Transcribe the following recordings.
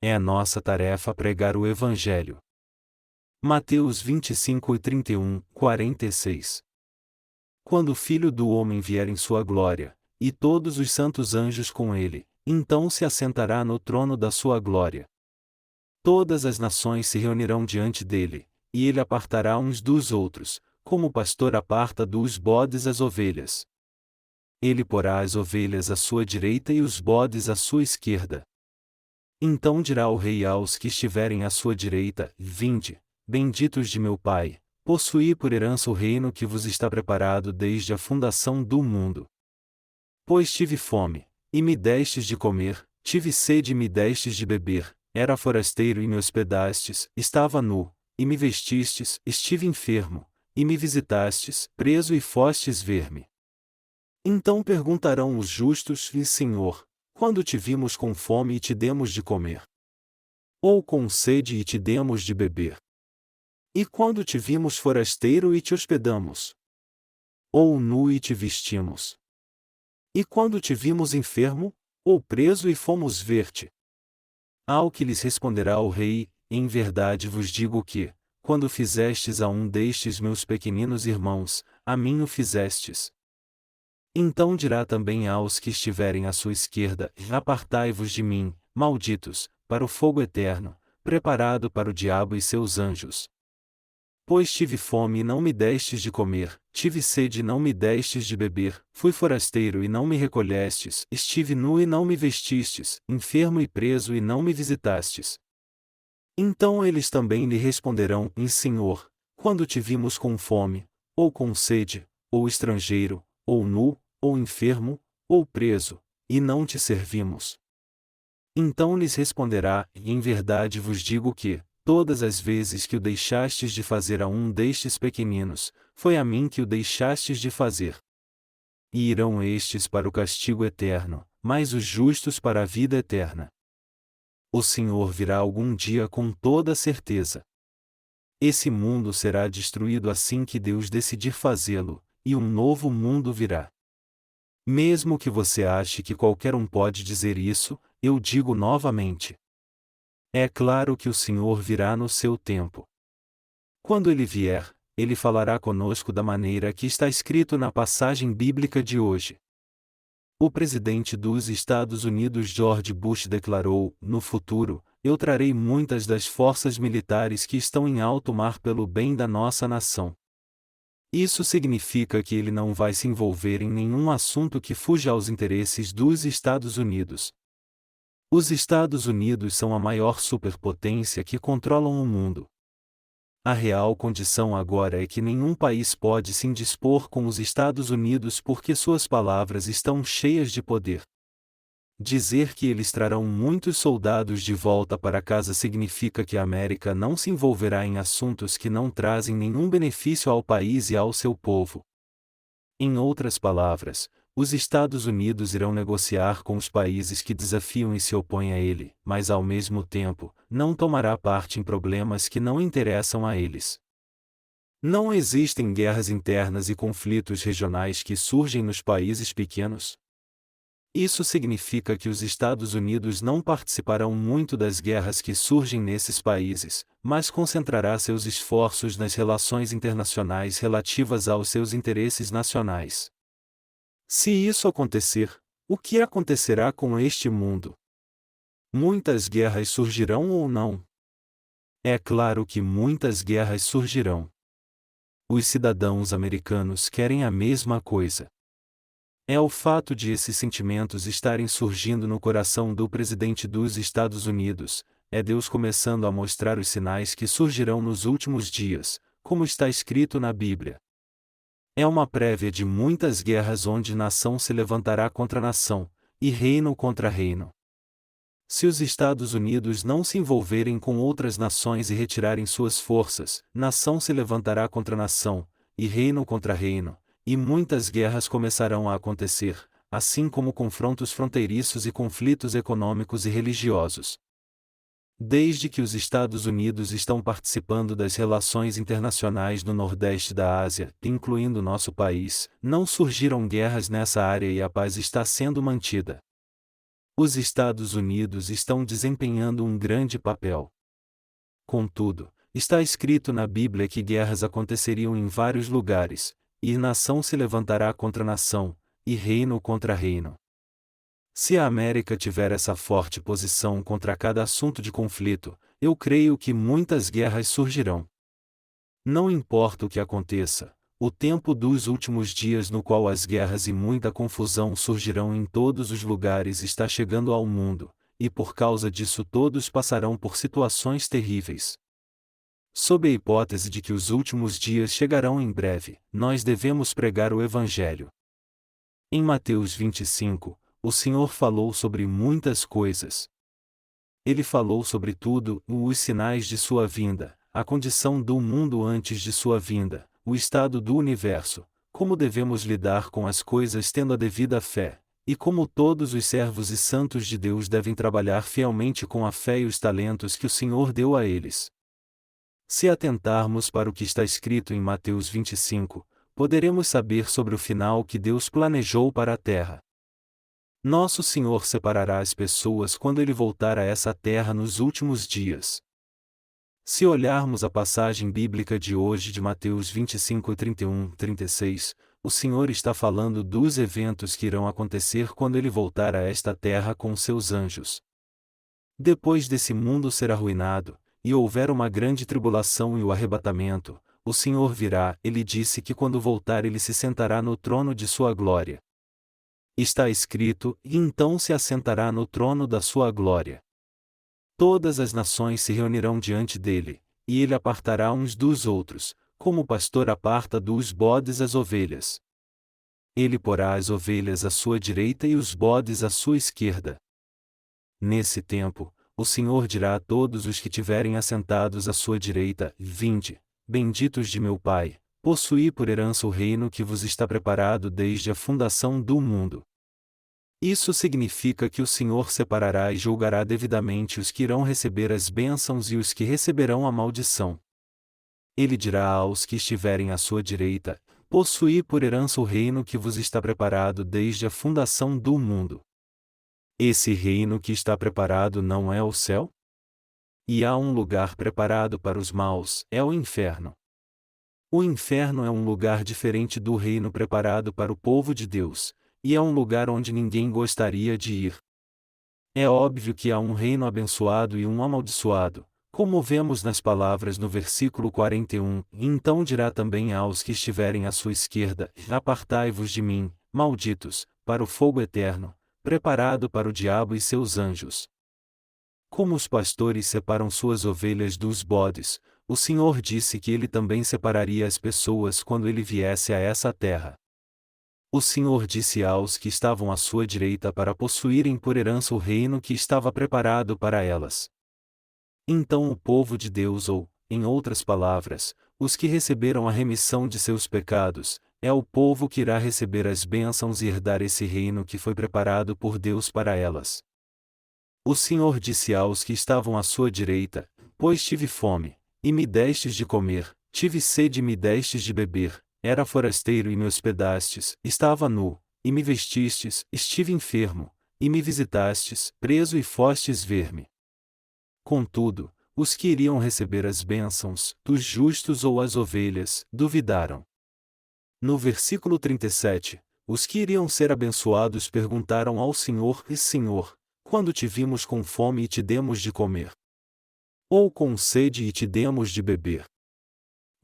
É a nossa tarefa pregar o Evangelho. Mateus 25:31, 46. Quando o Filho do Homem vier em sua glória, e todos os santos anjos com ele, então se assentará no trono da sua glória. Todas as nações se reunirão diante dele, e ele apartará uns dos outros, como o pastor aparta dos bodes as ovelhas. Ele porá as ovelhas à sua direita e os bodes à sua esquerda. Então dirá o rei aos que estiverem à sua direita: Vinde, benditos de meu Pai, possuí por herança o reino que vos está preparado desde a fundação do mundo. Pois tive fome, e me destes de comer, tive sede e me destes de beber, era forasteiro e me hospedastes, estava nu, e me vestistes, estive enfermo, e me visitastes, preso e fostes ver-me. Então perguntarão os justos: E Senhor, quando te vimos com fome e te demos de comer? Ou com sede e te demos de beber? E quando te vimos forasteiro e te hospedamos? Ou nu e te vestimos? E quando te vimos enfermo, ou preso e fomos ver-te? Ao que lhes responderá o rei: Em verdade vos digo que, quando fizestes a um destes meus pequeninos irmãos, a mim o fizestes. Então dirá também aos que estiverem à sua esquerda: Apartai-vos de mim, malditos, para o fogo eterno, preparado para o diabo e seus anjos. Pois tive fome e não me destes de comer, tive sede e não me destes de beber, fui forasteiro e não me recolhestes, estive nu e não me vestistes, enfermo e preso e não me visitastes. Então eles também lhe responderão: E Senhor, quando te vimos com fome, ou com sede, ou estrangeiro, ou nu, ou enfermo, ou preso, e não te servimos? Então lhes responderá: Em verdade vos digo que, todas as vezes que o deixastes de fazer a um destes pequeninos, foi a mim que o deixastes de fazer. E irão estes para o castigo eterno, mas os justos para a vida eterna. O Senhor virá algum dia com toda certeza. Esse mundo será destruído assim que Deus decidir fazê-lo, e um novo mundo virá. Mesmo que você ache que qualquer um pode dizer isso, eu digo novamente. É claro que o Senhor virá no seu tempo. Quando ele vier, ele falará conosco da maneira que está escrito na passagem bíblica de hoje. O presidente dos Estados Unidos George Bush declarou: No futuro, eu trarei muitas das forças militares que estão em alto mar pelo bem da nossa nação. Isso significa que ele não vai se envolver em nenhum assunto que fuja aos interesses dos Estados Unidos. Os Estados Unidos são a maior superpotência que controlam o mundo. A real condição agora é que nenhum país pode se indispor com os Estados Unidos porque suas palavras estão cheias de poder. Dizer que eles trarão muitos soldados de volta para casa significa que a América não se envolverá em assuntos que não trazem nenhum benefício ao país e ao seu povo. Em outras palavras, os Estados Unidos irão negociar com os países que desafiam e se opõem a ele, mas ao mesmo tempo, não tomará parte em problemas que não interessam a eles. Não existem guerras internas e conflitos regionais que surgem nos países pequenos. Isso significa que os Estados Unidos não participarão muito das guerras que surgem nesses países, mas concentrará seus esforços nas relações internacionais relativas aos seus interesses nacionais. Se isso acontecer, o que acontecerá com este mundo? Muitas guerras surgirão ou não? É claro que muitas guerras surgirão. Os cidadãos americanos querem a mesma coisa. É o fato de esses sentimentos estarem surgindo no coração do presidente dos Estados Unidos, é Deus começando a mostrar os sinais que surgirão nos últimos dias, como está escrito na Bíblia. É uma prévia de muitas guerras onde nação se levantará contra nação, e reino contra reino. Se os Estados Unidos não se envolverem com outras nações e retirarem suas forças, nação se levantará contra nação, e reino contra reino, e muitas guerras começarão a acontecer, assim como confrontos fronteiriços e conflitos econômicos e religiosos. Desde que os Estados Unidos estão participando das relações internacionais no Nordeste da Ásia, incluindo nosso país, não surgiram guerras nessa área e a paz está sendo mantida. Os Estados Unidos estão desempenhando um grande papel. Contudo, está escrito na Bíblia que guerras aconteceriam em vários lugares, e nação se levantará contra nação, e reino contra reino. Se a América tiver essa forte posição contra cada assunto de conflito, eu creio que muitas guerras surgirão. Não importa o que aconteça, o tempo dos últimos dias no qual as guerras e muita confusão surgirão em todos os lugares está chegando ao mundo, e por causa disso todos passarão por situações terríveis. Sob a hipótese de que os últimos dias chegarão em breve, nós devemos pregar o Evangelho. Em Mateus 25, o Senhor falou sobre muitas coisas. Ele falou sobre tudo, os sinais de sua vinda, a condição do mundo antes de sua vinda, o estado do universo, como devemos lidar com as coisas tendo a devida fé, e como todos os servos e santos de Deus devem trabalhar fielmente com a fé e os talentos que o Senhor deu a eles. Se atentarmos para o que está escrito em Mateus 25, poderemos saber sobre o final que Deus planejou para a terra. Nosso Senhor separará as pessoas quando Ele voltar a essa terra nos últimos dias. Se olharmos a passagem bíblica de hoje de Mateus 25, 31, 36, o Senhor está falando dos eventos que irão acontecer quando Ele voltar a esta terra com seus anjos. Depois desse mundo ser arruinado, e houver uma grande tribulação e o arrebatamento, o Senhor virá. Ele disse que quando voltar Ele se sentará no trono de sua glória. Está escrito, e então se assentará no trono da sua glória. Todas as nações se reunirão diante dele, e ele apartará uns dos outros, como o pastor aparta dos bodes as ovelhas. Ele porá as ovelhas à sua direita e os bodes à sua esquerda. Nesse tempo, o Senhor dirá a todos os que tiverem assentados à sua direita: Vinde, benditos de meu Pai, possuí por herança o reino que vos está preparado desde a fundação do mundo. Isso significa que o Senhor separará e julgará devidamente os que irão receber as bênçãos e os que receberão a maldição. Ele dirá aos que estiverem à sua direita: Possuí por herança o reino que vos está preparado desde a fundação do mundo. Esse reino que está preparado não é o céu? E há um lugar preparado para os maus, é o inferno. O inferno é um lugar diferente do reino preparado para o povo de Deus, e é um lugar onde ninguém gostaria de ir. É óbvio que há um reino abençoado e um amaldiçoado, como vemos nas palavras no versículo 41, então dirá também aos que estiverem à sua esquerda: Apartai-vos de mim, malditos, para o fogo eterno, preparado para o diabo e seus anjos. Como os pastores separam suas ovelhas dos bodes, o Senhor disse que ele também separaria as pessoas quando ele viesse a essa terra. O Senhor disse aos que estavam à sua direita para possuírem por herança o reino que estava preparado para elas. Então o povo de Deus, ou, em outras palavras, os que receberam a remissão de seus pecados, é o povo que irá receber as bênçãos e herdar esse reino que foi preparado por Deus para elas. O Senhor disse aos que estavam à sua direita: Pois tive fome, e me destes de comer, tive sede e me destes de beber, era forasteiro e me hospedastes, estava nu, e me vestistes, estive enfermo, e me visitastes, preso e fostes ver-me. Contudo, os que iriam receber as bênçãos, dos justos ou as ovelhas, duvidaram. No versículo 37, os que iriam ser abençoados perguntaram ao Senhor: Senhor, quando te vimos com fome e te demos de comer? Ou com sede e te demos de beber?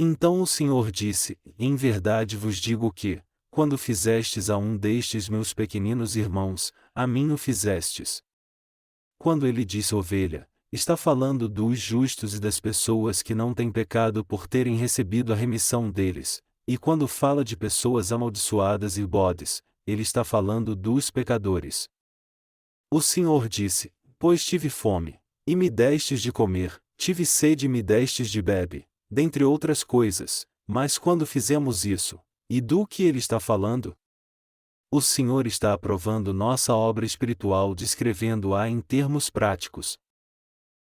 Então o Senhor disse: Em verdade vos digo que, quando fizestes a um destes meus pequeninos irmãos, a mim o fizestes. Quando ele disse ovelha, está falando dos justos e das pessoas que não têm pecado por terem recebido a remissão deles, e quando fala de pessoas amaldiçoadas e bodes, ele está falando dos pecadores. O Senhor disse: Pois tive fome, e me destes de comer, tive sede e me destes de beber, dentre outras coisas, mas quando fizemos isso, e do que ele está falando? O Senhor está aprovando nossa obra espiritual descrevendo-a em termos práticos.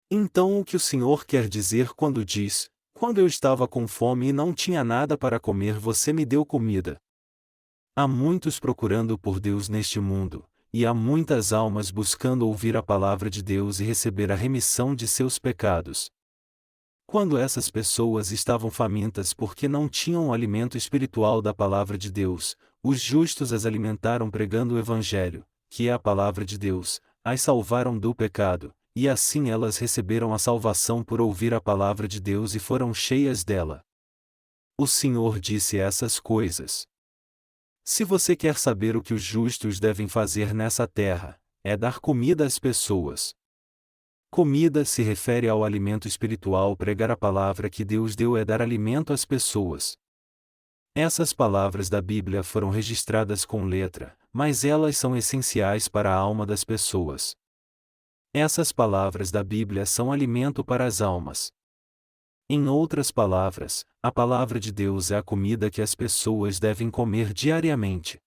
Então o que o Senhor quer dizer quando diz: Quando eu estava com fome e não tinha nada para comer você me deu comida? Há muitos procurando por Deus neste mundo, e há muitas almas buscando ouvir a palavra de Deus e receber a remissão de seus pecados. Quando essas pessoas estavam famintas porque não tinham o alimento espiritual da palavra de Deus, os justos as alimentaram pregando o Evangelho, que é a palavra de Deus, as salvaram do pecado, e assim elas receberam a salvação por ouvir a palavra de Deus e foram cheias dela. O Senhor disse essas coisas. Se você quer saber o que os justos devem fazer nessa terra, é dar comida às pessoas. Comida se refere ao alimento espiritual. Pregar a palavra que Deus deu é dar alimento às pessoas. Essas palavras da Bíblia foram registradas com letra, mas elas são essenciais para a alma das pessoas. Essas palavras da Bíblia são alimento para as almas. Em outras palavras, a palavra de Deus é a comida que as pessoas devem comer diariamente.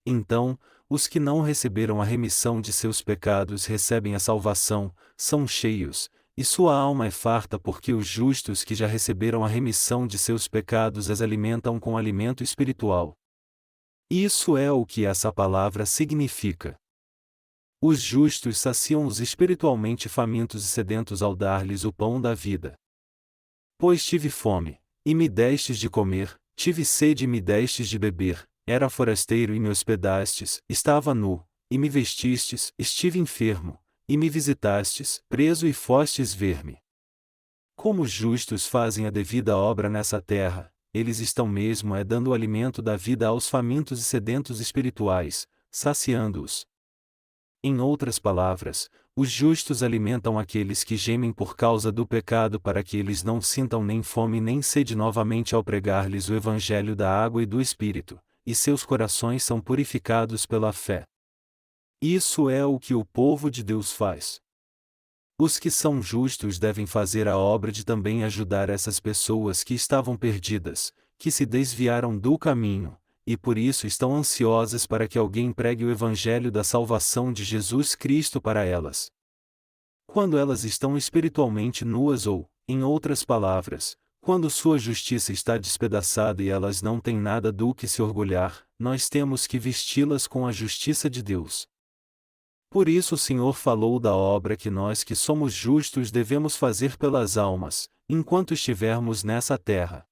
Então, os que não receberam a remissão de seus pecados recebem a salvação, são cheios, e sua alma é farta porque os justos que já receberam a remissão de seus pecados as alimentam com alimento espiritual. Isso é o que essa palavra significa. Os justos saciam os espiritualmente famintos e sedentos ao dar-lhes o pão da vida. Pois tive fome, e me destes de comer, tive sede e me destes de beber, era forasteiro e me hospedastes, estava nu, e me vestistes, estive enfermo, e me visitastes, preso e fostes ver-me. Como os justos fazem a devida obra nessa terra, eles estão mesmo dando o alimento da vida aos famintos e sedentos espirituais, saciando-os. Em outras palavras, os justos alimentam aqueles que gemem por causa do pecado para que eles não sintam nem fome nem sede novamente ao pregar-lhes o Evangelho da água e do Espírito, e seus corações são purificados pela fé. Isso é o que o povo de Deus faz. Os que são justos devem fazer a obra de também ajudar essas pessoas que estavam perdidas, que se desviaram do caminho, e por isso estão ansiosas para que alguém pregue o Evangelho da salvação de Jesus Cristo para elas. Quando elas estão espiritualmente nuas ou, em outras palavras, quando sua justiça está despedaçada e elas não têm nada do que se orgulhar, nós temos que vesti-las com a justiça de Deus. Por isso o Senhor falou da obra que nós que somos justos devemos fazer pelas almas, enquanto estivermos nessa terra.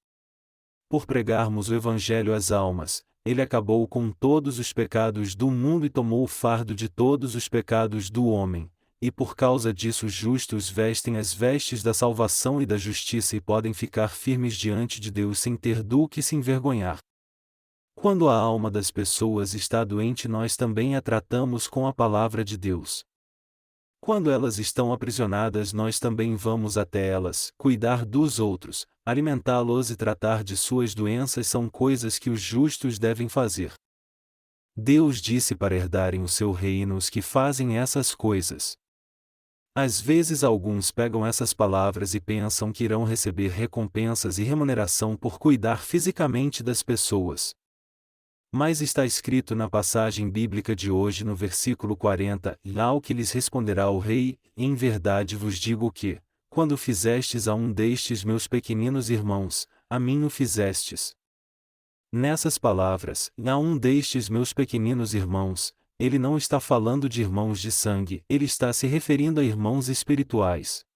Por pregarmos o Evangelho às almas, Ele acabou com todos os pecados do mundo e tomou o fardo de todos os pecados do homem, e por causa disso os justos vestem as vestes da salvação e da justiça e podem ficar firmes diante de Deus sem ter do que se envergonhar. Quando a alma das pessoas está doente, nós também a tratamos com a palavra de Deus. Quando elas estão aprisionadas, nós também vamos até elas, cuidar dos outros, alimentá-los e tratar de suas doenças são coisas que os justos devem fazer. Deus disse para herdarem o seu reino os que fazem essas coisas. Às vezes alguns pegam essas palavras e pensam que irão receber recompensas e remuneração por cuidar fisicamente das pessoas. Mas está escrito na passagem bíblica de hoje no versículo 40, ao que lhes responderá o rei, em verdade vos digo que, quando fizestes a um destes meus pequeninos irmãos, a mim o fizestes. Nessas palavras, a um destes meus pequeninos irmãos, ele não está falando de irmãos de sangue, ele está se referindo a irmãos espirituais.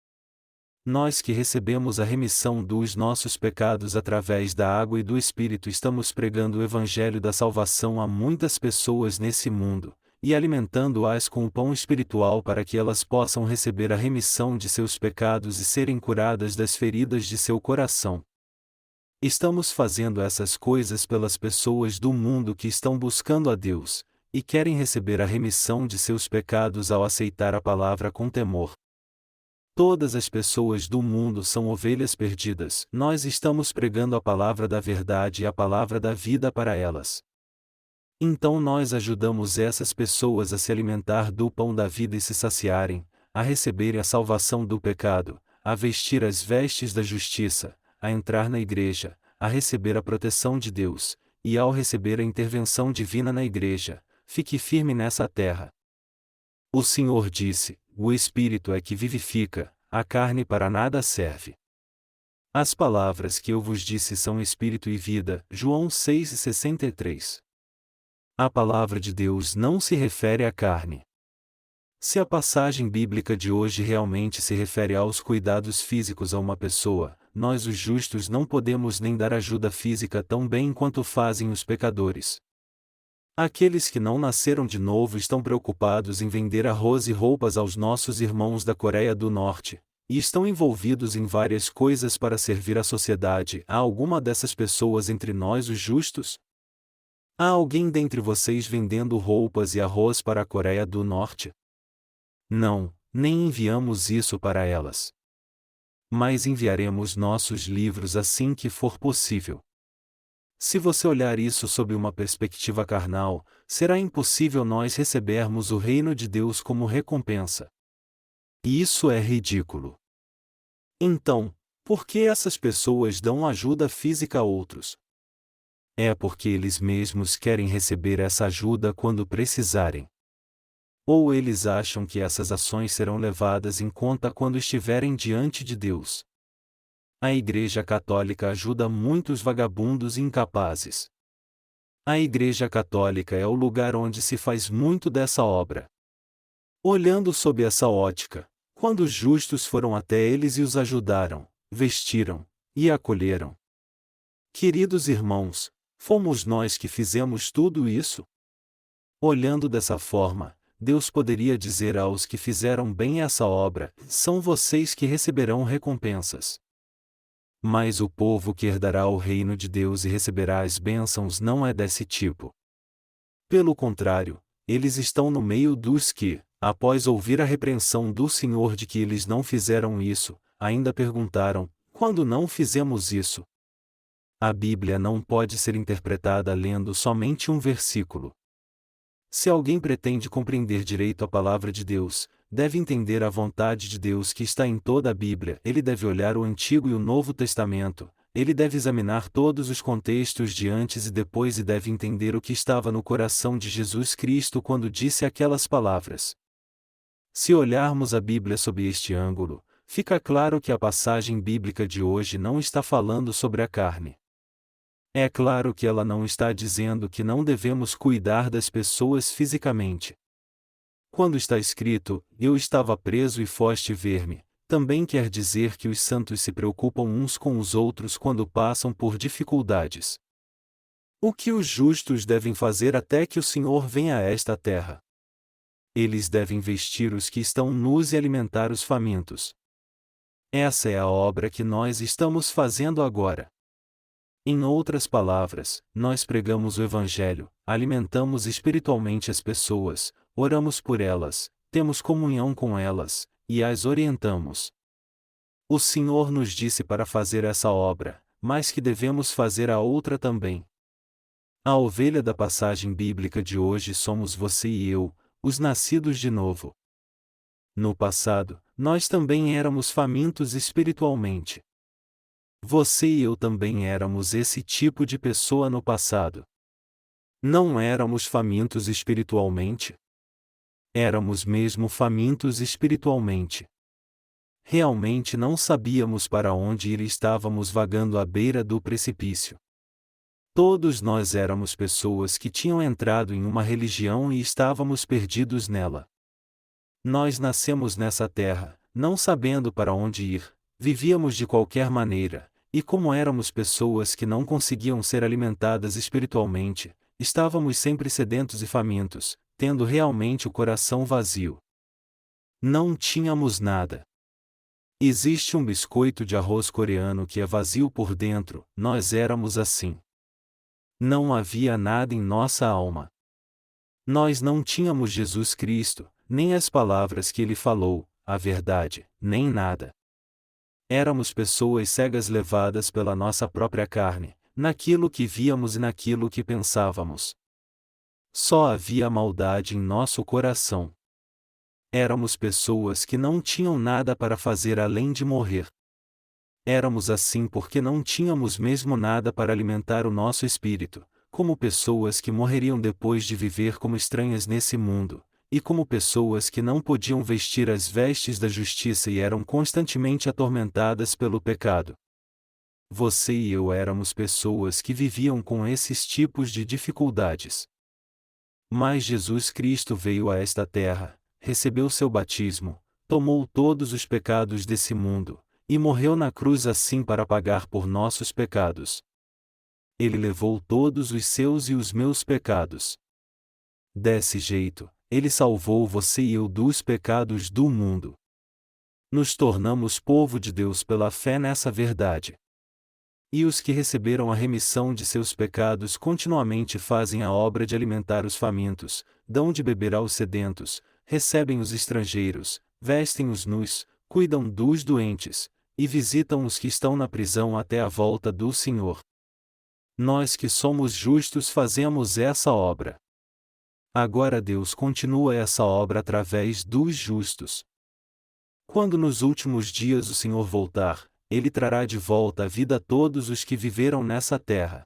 Nós que recebemos a remissão dos nossos pecados através da água e do Espírito estamos pregando o Evangelho da salvação a muitas pessoas nesse mundo, e alimentando-as com o pão espiritual para que elas possam receber a remissão de seus pecados e serem curadas das feridas de seu coração. Estamos fazendo essas coisas pelas pessoas do mundo que estão buscando a Deus, e querem receber a remissão de seus pecados ao aceitar a palavra com temor. Todas as pessoas do mundo são ovelhas perdidas. Nós estamos pregando a palavra da verdade e a palavra da vida para elas. Então nós ajudamos essas pessoas a se alimentar do pão da vida e se saciarem, a receberem a salvação do pecado, a vestir as vestes da justiça, a entrar na igreja, a receber a proteção de Deus, e ao receber a intervenção divina na igreja, fique firme nessa terra. O Senhor disse: o Espírito é que vivifica, a carne para nada serve. As palavras que eu vos disse são Espírito e vida. João 6:63. A palavra de Deus não se refere à carne. Se a passagem bíblica de hoje realmente se refere aos cuidados físicos a uma pessoa, nós os justos não podemos nem dar ajuda física tão bem quanto fazem os pecadores. Aqueles que não nasceram de novo estão preocupados em vender arroz e roupas aos nossos irmãos da Coreia do Norte, e estão envolvidos em várias coisas para servir a sociedade. Há alguma dessas pessoas entre nós os justos? Há alguém dentre vocês vendendo roupas e arroz para a Coreia do Norte? Não, nem enviamos isso para elas. Mas enviaremos nossos livros assim que for possível. Se você olhar isso sob uma perspectiva carnal, será impossível nós recebermos o reino de Deus como recompensa. Isso é ridículo. Então, por que essas pessoas dão ajuda física a outros? É porque eles mesmos querem receber essa ajuda quando precisarem. Ou eles acham que essas ações serão levadas em conta quando estiverem diante de Deus. A Igreja Católica ajuda muitos vagabundos e incapazes. A Igreja Católica é o lugar onde se faz muito dessa obra. Olhando sob essa ótica, quando os justos foram até eles e os ajudaram, vestiram e acolheram. Queridos irmãos, fomos nós que fizemos tudo isso? Olhando dessa forma, Deus poderia dizer aos que fizeram bem essa obra: são vocês que receberão recompensas. Mas o povo que herdará o reino de Deus e receberá as bênçãos não é desse tipo. Pelo contrário, eles estão no meio dos que, após ouvir a repreensão do Senhor de que eles não fizeram isso, ainda perguntaram: quando não fizemos isso? A Bíblia não pode ser interpretada lendo somente um versículo. Se alguém pretende compreender direito a palavra de Deus, deve entender a vontade de Deus que está em toda a Bíblia. Ele deve olhar o Antigo e o Novo Testamento, ele deve examinar todos os contextos de antes e depois e deve entender o que estava no coração de Jesus Cristo quando disse aquelas palavras. Se olharmos a Bíblia sob este ângulo, fica claro que a passagem bíblica de hoje não está falando sobre a carne. É claro que ela não está dizendo que não devemos cuidar das pessoas fisicamente. Quando está escrito, eu estava preso e foste ver-me, também quer dizer que os santos se preocupam uns com os outros quando passam por dificuldades. O que os justos devem fazer até que o Senhor venha a esta terra? Eles devem vestir os que estão nus e alimentar os famintos. Essa é a obra que nós estamos fazendo agora. Em outras palavras, nós pregamos o Evangelho, alimentamos espiritualmente as pessoas, oramos por elas, temos comunhão com elas, e as orientamos. O Senhor nos disse para fazer essa obra, mas que devemos fazer a outra também. A ovelha da passagem bíblica de hoje somos você e eu, os nascidos de novo. No passado, nós também éramos famintos espiritualmente. Você e eu também éramos esse tipo de pessoa no passado. Não éramos famintos espiritualmente? Éramos mesmo famintos espiritualmente. Realmente não sabíamos para onde ir e estávamos vagando à beira do precipício. Todos nós éramos pessoas que tinham entrado em uma religião e estávamos perdidos nela. Nós nascemos nessa terra, não sabendo para onde ir, vivíamos de qualquer maneira. E como éramos pessoas que não conseguiam ser alimentadas espiritualmente, estávamos sempre sedentos e famintos, tendo realmente o coração vazio. Não tínhamos nada. Existe um biscoito de arroz coreano que é vazio por dentro, nós éramos assim. Não havia nada em nossa alma. Nós não tínhamos Jesus Cristo, nem as palavras que ele falou, a verdade, nem nada. Éramos pessoas cegas levadas pela nossa própria carne, naquilo que víamos e naquilo que pensávamos. Só havia maldade em nosso coração. Éramos pessoas que não tinham nada para fazer além de morrer. Éramos assim porque não tínhamos mesmo nada para alimentar o nosso espírito, como pessoas que morreriam depois de viver como estranhas nesse mundo, e como pessoas que não podiam vestir as vestes da justiça e eram constantemente atormentadas pelo pecado. Você e eu éramos pessoas que viviam com esses tipos de dificuldades. Mas Jesus Cristo veio a esta terra, recebeu seu batismo, tomou todos os pecados desse mundo, e morreu na cruz assim para pagar por nossos pecados. Ele levou todos os seus e os meus pecados. Desse jeito, ele salvou você e eu dos pecados do mundo. Nos tornamos povo de Deus pela fé nessa verdade. E os que receberam a remissão de seus pecados continuamente fazem a obra de alimentar os famintos, dão de beber aos sedentos, recebem os estrangeiros, vestem os nus, cuidam dos doentes, e visitam os que estão na prisão até a volta do Senhor. Nós que somos justos fazemos essa obra. Agora Deus continua essa obra através dos justos. Quando nos últimos dias o Senhor voltar, Ele trará de volta à vida todos os que viveram nessa terra.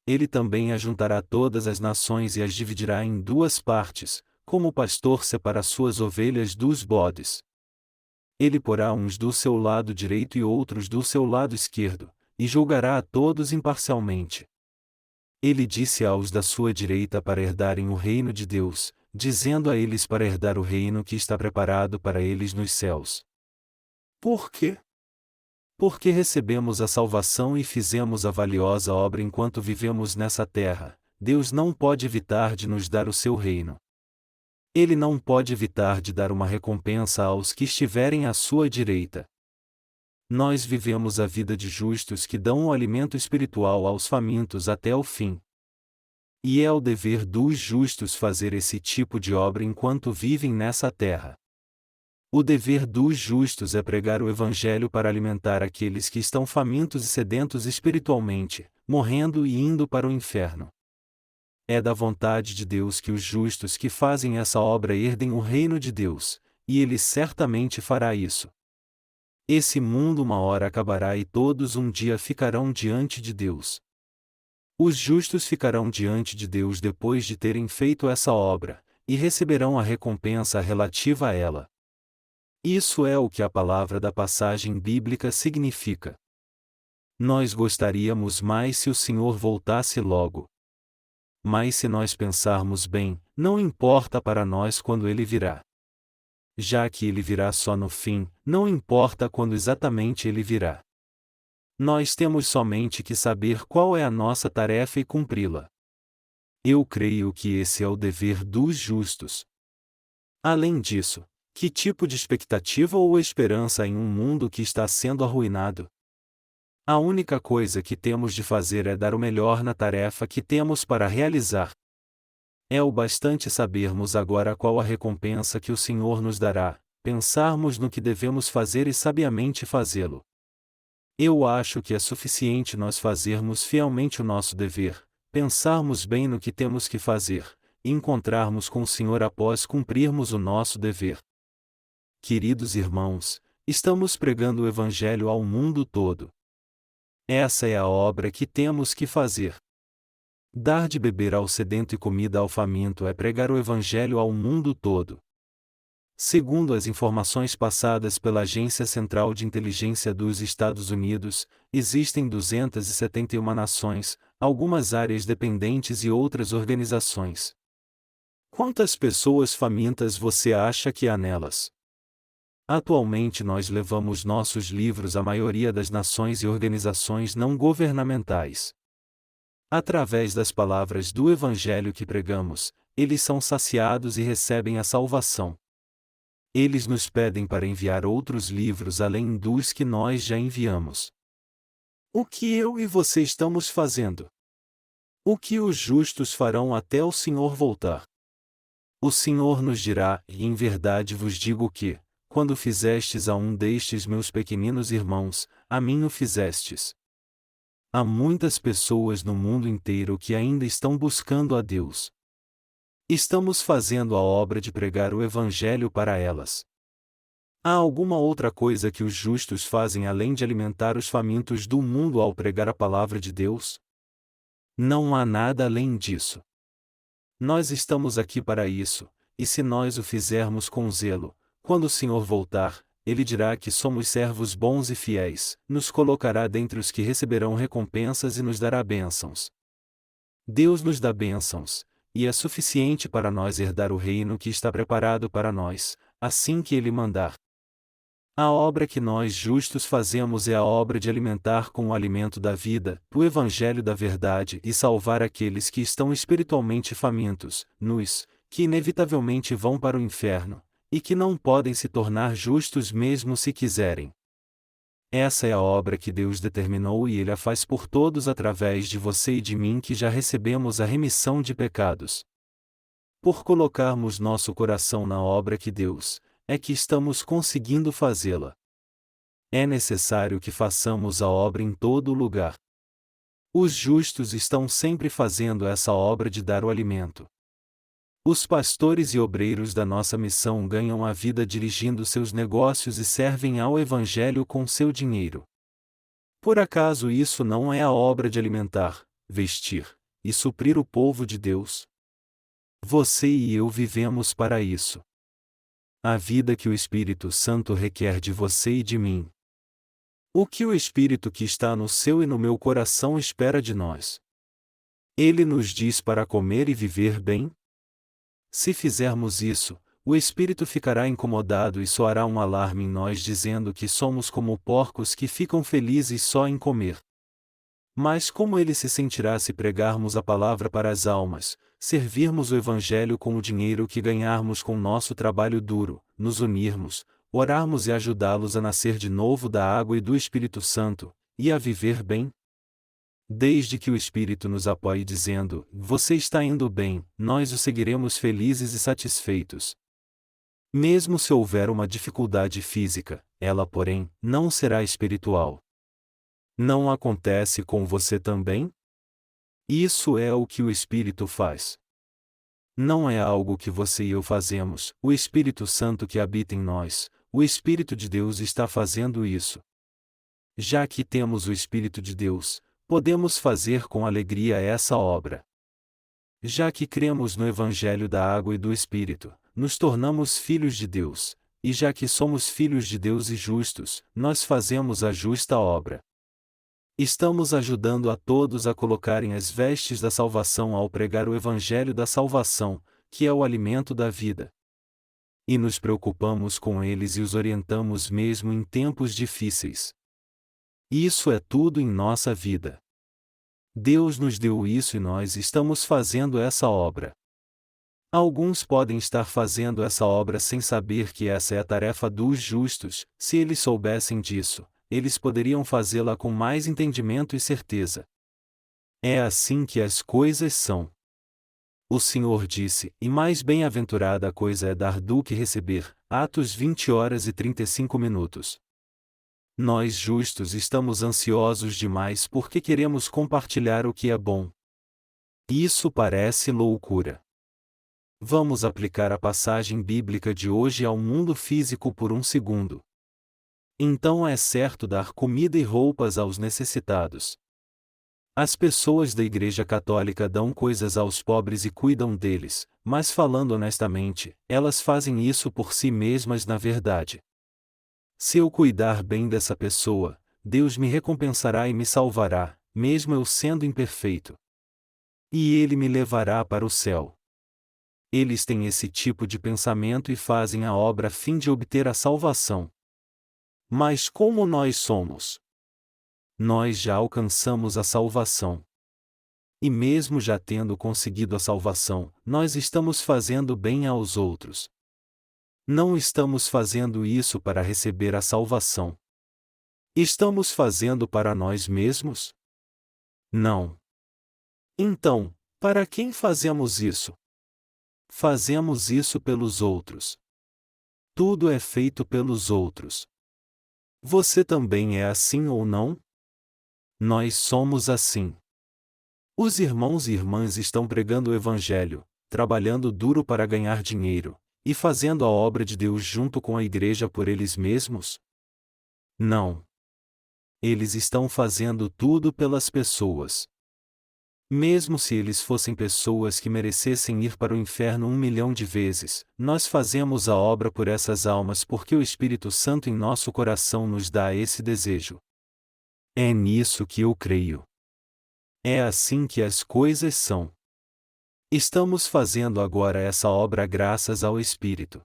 Ele também ajuntará todas as nações e as dividirá em duas partes, como o pastor separa suas ovelhas dos bodes. Ele porá uns do seu lado direito e outros do seu lado esquerdo, e julgará a todos imparcialmente. Ele disse aos da sua direita para herdarem o reino de Deus, dizendo a eles para herdar o reino que está preparado para eles nos céus. Por quê? Porque recebemos a salvação e fizemos a valiosa obra enquanto vivemos nessa terra, Deus não pode evitar de nos dar o seu reino. Ele não pode evitar de dar uma recompensa aos que estiverem à sua direita. Nós vivemos a vida de justos que dão o alimento espiritual aos famintos até o fim. E é o dever dos justos fazer esse tipo de obra enquanto vivem nessa terra. O dever dos justos é pregar o Evangelho para alimentar aqueles que estão famintos e sedentos espiritualmente, morrendo e indo para o inferno. É da vontade de Deus que os justos que fazem essa obra herdem o reino de Deus, e Ele certamente fará isso. Esse mundo uma hora acabará e todos um dia ficarão diante de Deus. Os justos ficarão diante de Deus depois de terem feito essa obra, e receberão a recompensa relativa a ela. Isso é o que a palavra da passagem bíblica significa. Nós gostaríamos mais se o Senhor voltasse logo. Mas se nós pensarmos bem, não importa para nós quando Ele virá. Já que Ele virá só no fim, não importa quando exatamente Ele virá. Nós temos somente que saber qual é a nossa tarefa e cumpri-la. Eu creio que esse é o dever dos justos. Além disso, que tipo de expectativa ou esperança em um mundo que está sendo arruinado? A única coisa que temos de fazer é dar o melhor na tarefa que temos para realizar. É o bastante sabermos agora qual a recompensa que o Senhor nos dará, pensarmos no que devemos fazer e sabiamente fazê-lo. Eu acho que é suficiente nós fazermos fielmente o nosso dever, pensarmos bem no que temos que fazer, e encontrarmos com o Senhor após cumprirmos o nosso dever. Queridos irmãos, estamos pregando o Evangelho ao mundo todo. Essa é a obra que temos que fazer. Dar de beber ao sedento e comida ao faminto é pregar o Evangelho ao mundo todo. Segundo as informações passadas pela Agência Central de Inteligência dos Estados Unidos, existem 271 nações, algumas áreas dependentes e outras organizações. Quantas pessoas famintas você acha que há nelas? Atualmente nós levamos nossos livros à maioria das nações e organizações não governamentais. Através das palavras do Evangelho que pregamos, eles são saciados e recebem a salvação. Eles nos pedem para enviar outros livros além dos que nós já enviamos. O que eu e você estamos fazendo? O que os justos farão até o Senhor voltar? O Senhor nos dirá, e em verdade vos digo que, quando fizestes a um destes meus pequeninos irmãos, a mim o fizestes. Há muitas pessoas no mundo inteiro que ainda estão buscando a Deus. Estamos fazendo a obra de pregar o Evangelho para elas. Há alguma outra coisa que os justos fazem além de alimentar os famintos do mundo ao pregar a palavra de Deus? Não há nada além disso. Nós estamos aqui para isso, e se nós o fizermos com zelo, quando o Senhor voltar, Ele dirá que somos servos bons e fiéis, nos colocará dentre os que receberão recompensas e nos dará bênçãos. Deus nos dá bênçãos, e é suficiente para nós herdar o reino que está preparado para nós, assim que Ele mandar. A obra que nós justos fazemos é a obra de alimentar com o alimento da vida, o Evangelho da verdade e salvar aqueles que estão espiritualmente famintos, nus, que inevitavelmente vão para o inferno, e que não podem se tornar justos mesmo se quiserem. Essa é a obra que Deus determinou e Ele a faz por todos através de você e de mim que já recebemos a remissão de pecados. Por colocarmos nosso coração na obra que Deus é que estamos conseguindo fazê-la. É necessário que façamos a obra em todo lugar. Os justos estão sempre fazendo essa obra de dar o alimento. Os pastores e obreiros da nossa missão ganham a vida dirigindo seus negócios e servem ao Evangelho com seu dinheiro. Por acaso isso não é a obra de alimentar, vestir e suprir o povo de Deus? Você e eu vivemos para isso. A vida que o Espírito Santo requer de você e de mim. O que o Espírito que está no seu e no meu coração espera de nós? Ele nos diz para comer e viver bem? Se fizermos isso, o Espírito ficará incomodado e soará um alarme em nós dizendo que somos como porcos que ficam felizes só em comer. Mas como ele se sentirá se pregarmos a palavra para as almas, servirmos o Evangelho com o dinheiro que ganharmos com nosso trabalho duro, nos unirmos, orarmos e ajudá-los a nascer de novo da água e do Espírito Santo, e a viver bem? Desde que o Espírito nos apoie dizendo, você está indo bem, nós o seguiremos felizes e satisfeitos. Mesmo se houver uma dificuldade física, ela porém, não será espiritual. Não acontece com você também? Isso é o que o Espírito faz. Não é algo que você e eu fazemos, o Espírito Santo que habita em nós, o Espírito de Deus está fazendo isso. Já que temos o Espírito de Deus, podemos fazer com alegria essa obra. Já que cremos no Evangelho da água e do Espírito, nos tornamos filhos de Deus, e já que somos filhos de Deus e justos, nós fazemos a justa obra. Estamos ajudando a todos a colocarem as vestes da salvação ao pregar o Evangelho da salvação, que é o alimento da vida. E nos preocupamos com eles e os orientamos mesmo em tempos difíceis. Isso é tudo em nossa vida. Deus nos deu isso e nós estamos fazendo essa obra. Alguns podem estar fazendo essa obra sem saber que essa é a tarefa dos justos. Se eles soubessem disso, eles poderiam fazê-la com mais entendimento e certeza. É assim que as coisas são. O Senhor disse, e mais bem-aventurada coisa é dar do que receber. Atos 20h35. Nós justos estamos ansiosos demais porque queremos compartilhar o que é bom. Isso parece loucura. Vamos aplicar a passagem bíblica de hoje ao mundo físico por um segundo. Então é certo dar comida e roupas aos necessitados. As pessoas da Igreja Católica dão coisas aos pobres e cuidam deles, mas falando honestamente, elas fazem isso por si mesmas na verdade. Se eu cuidar bem dessa pessoa, Deus me recompensará e me salvará, mesmo eu sendo imperfeito. E Ele me levará para o céu. Eles têm esse tipo de pensamento e fazem a obra a fim de obter a salvação. Mas como nós somos? Nós já alcançamos a salvação. E mesmo já tendo conseguido a salvação, nós estamos fazendo bem aos outros. Não estamos fazendo isso para receber a salvação. Estamos fazendo para nós mesmos? Não. Então, para quem fazemos isso? Fazemos isso pelos outros. Tudo é feito pelos outros. Você também é assim ou não? Nós somos assim. Os irmãos e irmãs estão pregando o Evangelho, trabalhando duro para ganhar dinheiro, e fazendo a obra de Deus junto com a igreja por eles mesmos? Não. Eles estão fazendo tudo pelas pessoas. Mesmo se eles fossem pessoas que merecessem ir para o inferno 1 milhão de vezes, nós fazemos a obra por essas almas porque o Espírito Santo em nosso coração nos dá esse desejo. É nisso que eu creio. É assim que as coisas são. Estamos fazendo agora essa obra graças ao Espírito.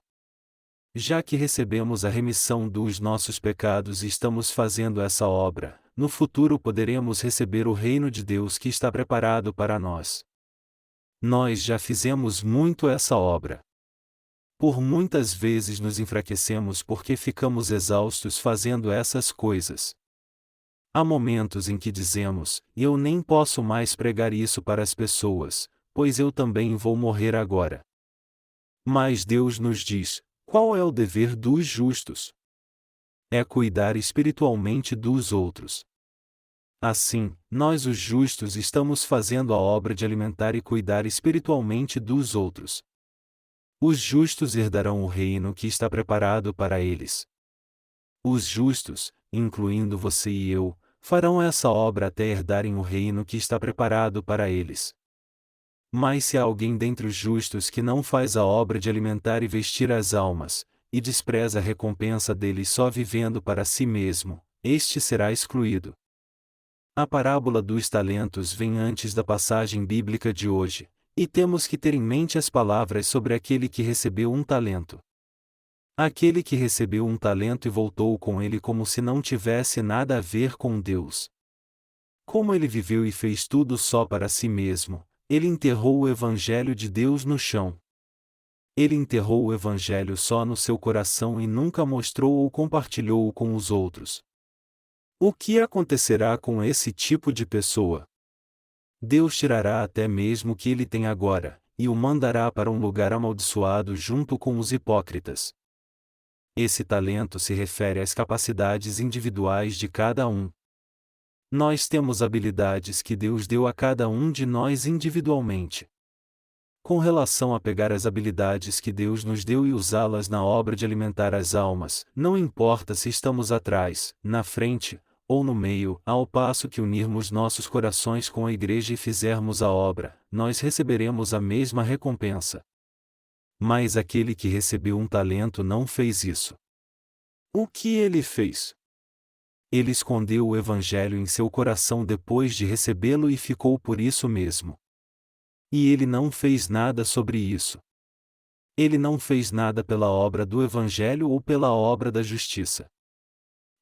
Já que recebemos a remissão dos nossos pecados e estamos fazendo essa obra, no futuro poderemos receber o reino de Deus que está preparado para nós. Nós já fizemos muito essa obra. Por muitas vezes nos enfraquecemos porque ficamos exaustos fazendo essas coisas. Há momentos em que dizemos: eu nem posso mais pregar isso para as pessoas, pois eu também vou morrer agora. Mas Deus nos diz: qual é o dever dos justos? É cuidar espiritualmente dos outros. Assim, nós os justos estamos fazendo a obra de alimentar e cuidar espiritualmente dos outros. Os justos herdarão o reino que está preparado para eles. Os justos, incluindo você e eu, farão essa obra até herdarem o reino que está preparado para eles. Mas se há alguém dentre os justos que não faz a obra de alimentar e vestir as almas, e despreza a recompensa deles só vivendo para si mesmo, este será excluído. A parábola dos talentos vem antes da passagem bíblica de hoje, e temos que ter em mente as palavras sobre aquele que recebeu um talento. Aquele que recebeu um talento e voltou com ele como se não tivesse nada a ver com Deus. Como ele viveu e fez tudo só para si mesmo, ele enterrou o Evangelho de Deus no chão. Ele enterrou o Evangelho só no seu coração e nunca mostrou ou compartilhou-o com os outros. O que acontecerá com esse tipo de pessoa? Deus tirará até mesmo o que ele tem agora, e o mandará para um lugar amaldiçoado junto com os hipócritas. Esse talento se refere às capacidades individuais de cada um. Nós temos habilidades que Deus deu a cada um de nós individualmente. Com relação a pegar as habilidades que Deus nos deu e usá-las na obra de alimentar as almas, não importa se estamos atrás, na frente, ou no meio, ao passo que unirmos nossos corações com a igreja e fizermos a obra, nós receberemos a mesma recompensa. Mas aquele que recebeu um talento não fez isso. O que ele fez? Ele escondeu o Evangelho em seu coração depois de recebê-lo e ficou por isso mesmo. E ele não fez nada sobre isso. Ele não fez nada pela obra do Evangelho ou pela obra da justiça.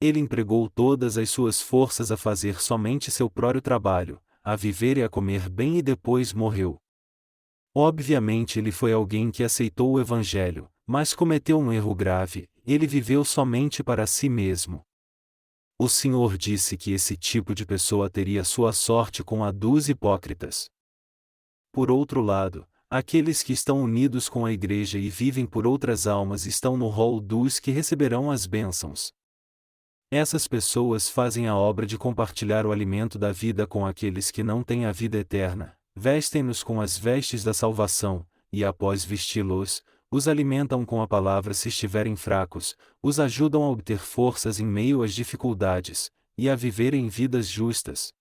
Ele empregou todas as suas forças a fazer somente seu próprio trabalho, a viver e a comer bem e depois morreu. Obviamente ele foi alguém que aceitou o Evangelho, mas cometeu um erro grave: ele viveu somente para si mesmo. O Senhor disse que esse tipo de pessoa teria sua sorte com a dos hipócritas. Por outro lado, aqueles que estão unidos com a igreja e vivem por outras almas estão no rol dos que receberão as bênçãos. Essas pessoas fazem a obra de compartilhar o alimento da vida com aqueles que não têm a vida eterna, vestem-nos com as vestes da salvação, e após vesti-los, os alimentam com a palavra se estiverem fracos, os ajudam a obter forças em meio às dificuldades, e a viverem vidas justas.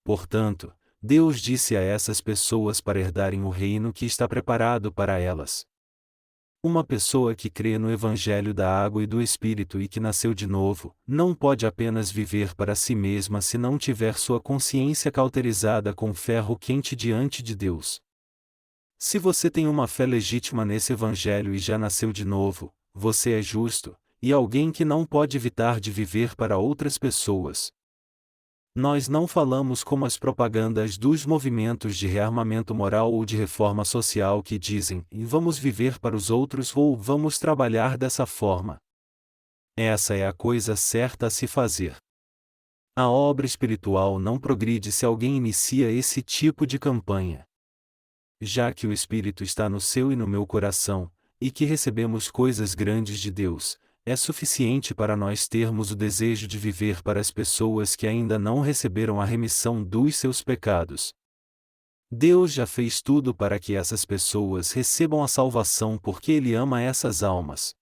Portanto, Deus disse a essas pessoas para herdarem o reino que está preparado para elas. Uma pessoa que crê no Evangelho da água e do Espírito e que nasceu de novo, não pode apenas viver para si mesma se não tiver sua consciência cauterizada com ferro quente diante de Deus. Se você tem uma fé legítima nesse Evangelho e já nasceu de novo, você é justo, e alguém que não pode evitar de viver para outras pessoas. Nós não falamos como as propagandas dos movimentos de rearmamento moral ou de reforma social que dizem: vamos viver para os outros ou vamos trabalhar dessa forma. Essa é a coisa certa a se fazer. A obra espiritual não progride se alguém inicia esse tipo de campanha. Já que o Espírito está no seu e no meu coração, e que recebemos coisas grandes de Deus, é suficiente para nós termos o desejo de viver para as pessoas que ainda não receberam a remissão dos seus pecados. Deus já fez tudo para que essas pessoas recebam a salvação porque Ele ama essas almas.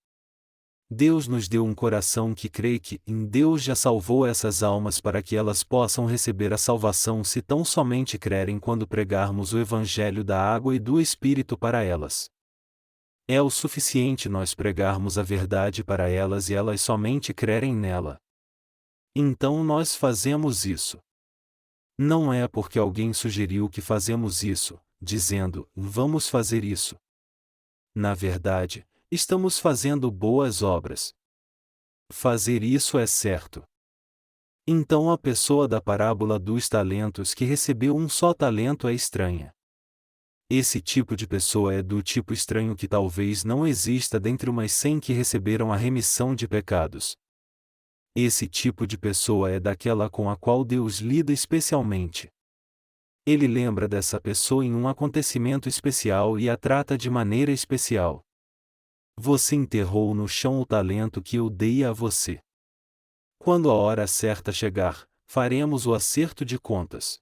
Deus nos deu um coração que crê que em Deus já salvou essas almas para que elas possam receber a salvação se tão somente crerem quando pregarmos o Evangelho da água e do Espírito para elas. É o suficiente nós pregarmos a verdade para elas e elas somente crerem nela. Então nós fazemos isso. Não é porque alguém sugeriu que fazemos isso, dizendo: vamos fazer isso. Na verdade, estamos fazendo boas obras. Fazer isso é certo. Então a pessoa da parábola dos talentos que recebeu um só talento é estranha. Esse tipo de pessoa é do tipo estranho que talvez não exista dentre umas 100 que receberam a remissão de pecados. Esse tipo de pessoa é daquela com a qual Deus lida especialmente. Ele lembra dessa pessoa em um acontecimento especial e a trata de maneira especial. Você enterrou no chão o talento que eu dei a você. Quando a hora certa chegar, faremos o acerto de contas.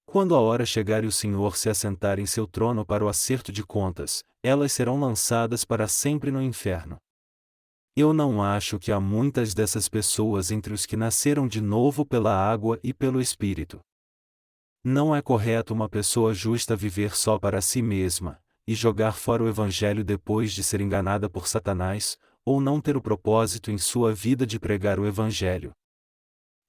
Quando a hora chegar e o Senhor se assentar em seu trono para o acerto de contas, elas serão lançadas para sempre no inferno. Eu não acho que há muitas dessas pessoas entre os que nasceram de novo pela água e pelo Espírito. Não é correto uma pessoa justa viver só para si mesma, e jogar fora o Evangelho depois de ser enganada por Satanás, ou não ter o propósito em sua vida de pregar o Evangelho.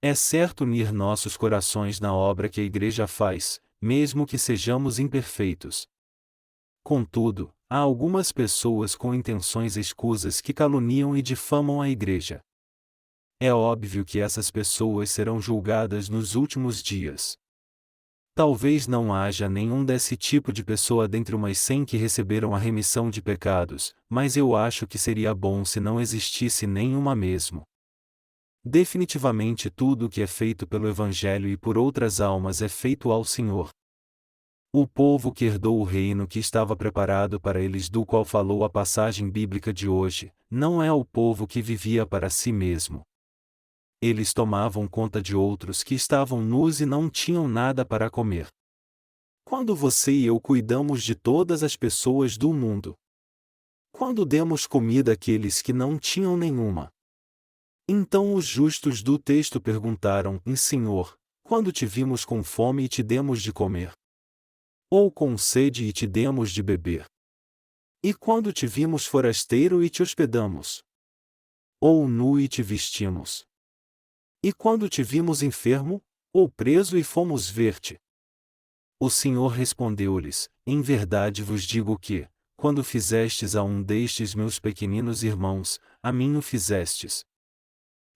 É certo unir nossos corações na obra que a Igreja faz, mesmo que sejamos imperfeitos. Contudo, há algumas pessoas com intenções escusas que caluniam e difamam a Igreja. É óbvio que essas pessoas serão julgadas nos últimos dias. Talvez não haja nenhum desse tipo de pessoa dentre umas 100 que receberam a remissão de pecados, mas eu acho que seria bom se não existisse nenhuma mesmo. Definitivamente tudo o que é feito pelo Evangelho e por outras almas é feito ao Senhor. O povo que herdou o reino que estava preparado para eles, do qual falou a passagem bíblica de hoje, não é o povo que vivia para si mesmo. Eles tomavam conta de outros que estavam nus e não tinham nada para comer. Quando você e eu cuidamos de todas as pessoas do mundo? Quando demos comida àqueles que não tinham nenhuma? Então os justos do texto perguntaram: Senhor, quando te vimos com fome e te demos de comer? Ou com sede e te demos de beber? E quando te vimos forasteiro e te hospedamos? Ou nu e te vestimos? E quando te vimos enfermo, ou preso e fomos ver-te? O Senhor respondeu-lhes: Em verdade vos digo que, quando fizestes a um destes meus pequeninos irmãos, a mim o fizestes.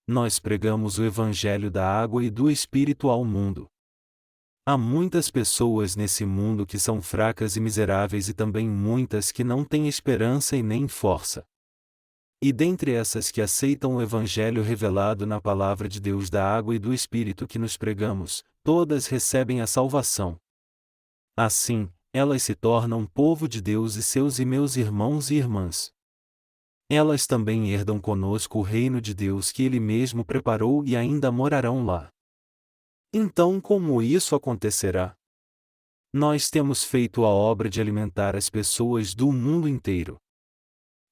Nós pregamos o Evangelho da água e do Espírito ao mundo. Há muitas pessoas nesse mundo que são fracas e miseráveis e também muitas que não têm esperança e nem força. E dentre essas que aceitam o Evangelho revelado na Palavra de Deus da água e do Espírito que nos pregamos, todas recebem a salvação. Assim, elas se tornam povo de Deus e seus e meus irmãos e irmãs. Elas também herdam conosco o reino de Deus que Ele mesmo preparou e ainda morarão lá. Então, como isso acontecerá? Nós temos feito a obra de alimentar as pessoas do mundo inteiro.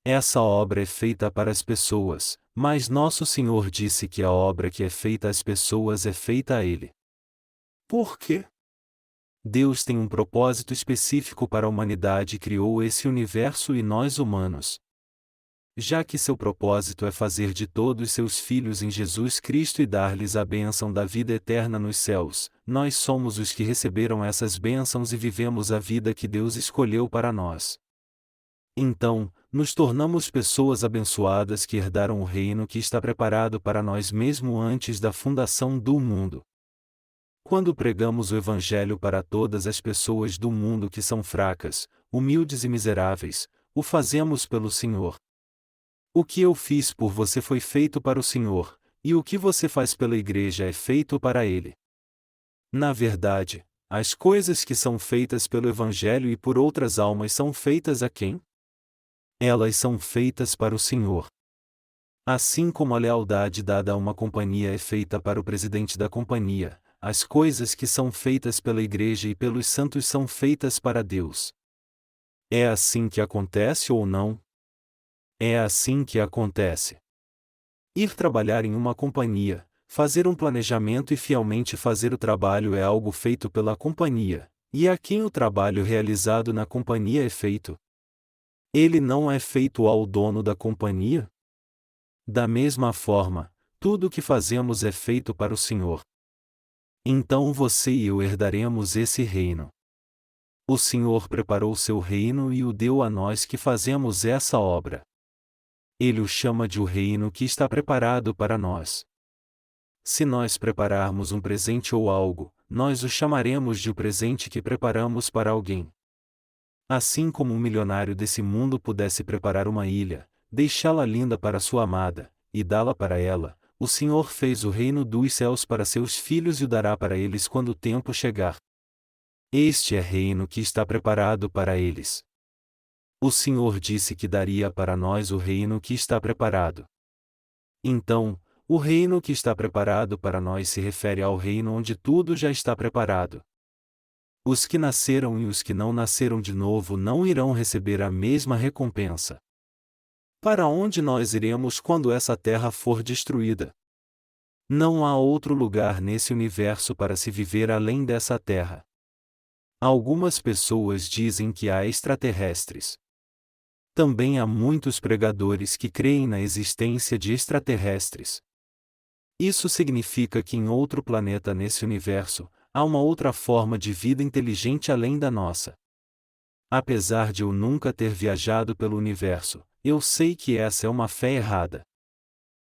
Essa obra é feita para as pessoas, mas nosso Senhor disse que a obra que é feita às pessoas é feita a Ele. Por quê? Deus tem um propósito específico para a humanidade e criou esse universo e nós humanos. Já que seu propósito é fazer de todos seus filhos em Jesus Cristo e dar-lhes a bênção da vida eterna nos céus, nós somos os que receberam essas bênçãos e vivemos a vida que Deus escolheu para nós. Então, nos tornamos pessoas abençoadas que herdaram o reino que está preparado para nós mesmo antes da fundação do mundo. Quando pregamos o Evangelho para todas as pessoas do mundo que são fracas, humildes e miseráveis, o fazemos pelo Senhor. O que eu fiz por você foi feito para o Senhor, e o que você faz pela Igreja é feito para Ele. Na verdade, as coisas que são feitas pelo Evangelho e por outras almas são feitas a quem? Elas são feitas para o Senhor. Assim como a lealdade dada a uma companhia é feita para o presidente da companhia, as coisas que são feitas pela Igreja e pelos santos são feitas para Deus. É assim que acontece ou não? É assim que acontece. Ir trabalhar em uma companhia, fazer um planejamento e fielmente fazer o trabalho é algo feito pela companhia, e a quem o trabalho realizado na companhia é feito? Ele não é feito ao dono da companhia? Da mesma forma, tudo o que fazemos é feito para o Senhor. Então você e eu herdaremos esse reino. O Senhor preparou seu reino e o deu a nós que fazemos essa obra. Ele o chama de o reino que está preparado para nós. Se nós prepararmos um presente ou algo, nós o chamaremos de o presente que preparamos para alguém. Assim como um milionário desse mundo pudesse preparar uma ilha, deixá-la linda para sua amada, e dá-la para ela, o Senhor fez o reino dos céus para seus filhos e o dará para eles quando o tempo chegar. Este é reino que está preparado para eles. O Senhor disse que daria para nós o reino que está preparado. Então, o reino que está preparado para nós se refere ao reino onde tudo já está preparado. Os que nasceram e os que não nasceram de novo não irão receber a mesma recompensa. Para onde nós iremos quando essa terra for destruída? Não há outro lugar nesse universo para se viver além dessa terra. Algumas pessoas dizem que há extraterrestres. Também há muitos pregadores que creem na existência de extraterrestres. Isso significa que em outro planeta nesse universo, há uma outra forma de vida inteligente além da nossa. Apesar de eu nunca ter viajado pelo universo, eu sei que essa é uma fé errada.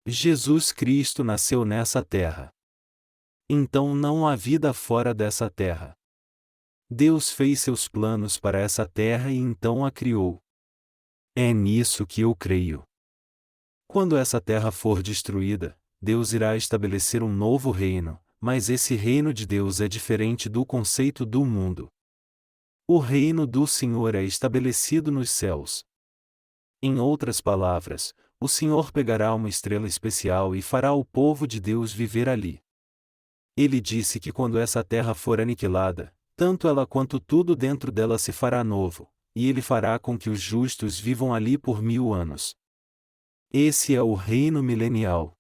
Jesus Cristo nasceu nessa terra. Então não há vida fora dessa terra. Deus fez seus planos para essa terra e então a criou. É nisso que eu creio. Quando essa terra for destruída, Deus irá estabelecer um novo reino, mas esse reino de Deus é diferente do conceito do mundo. O reino do Senhor é estabelecido nos céus. Em outras palavras, o Senhor pegará uma estrela especial e fará o povo de Deus viver ali. Ele disse que quando essa terra for aniquilada, tanto ela quanto tudo dentro dela se fará novo, e ele fará com que os justos vivam ali por 1000 anos. Esse é o reino milenial.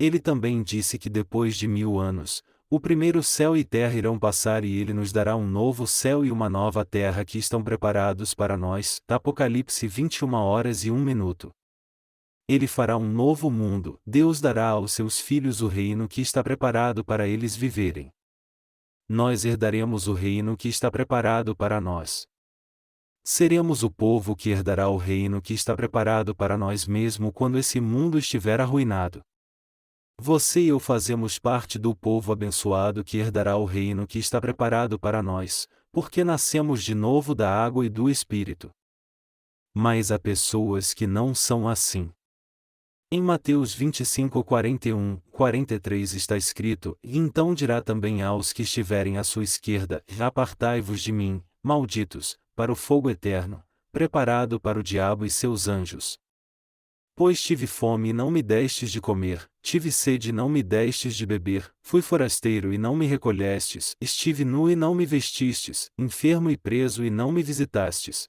Ele também disse que depois de 1000 anos, o primeiro céu e terra irão passar e ele nos dará um novo céu e uma nova terra que estão preparados para nós. Apocalipse 21h01. Ele fará um novo mundo. Deus dará aos seus filhos o reino que está preparado para eles viverem. Nós herdaremos o reino que está preparado para nós. Seremos o povo que herdará o reino que está preparado para nós mesmo quando esse mundo estiver arruinado. Você e eu fazemos parte do povo abençoado que herdará o reino que está preparado para nós, porque nascemos de novo da água e do Espírito. Mas há pessoas que não são assim. Em Mateus 25:41, 43 está escrito: E então dirá também aos que estiverem à sua esquerda: Apartai-vos de mim, malditos, para o fogo eterno, preparado para o diabo e seus anjos. Pois tive fome e não me destes de comer, tive sede e não me destes de beber, fui forasteiro e não me recolhestes, estive nu e não me vestistes, enfermo e preso e não me visitastes.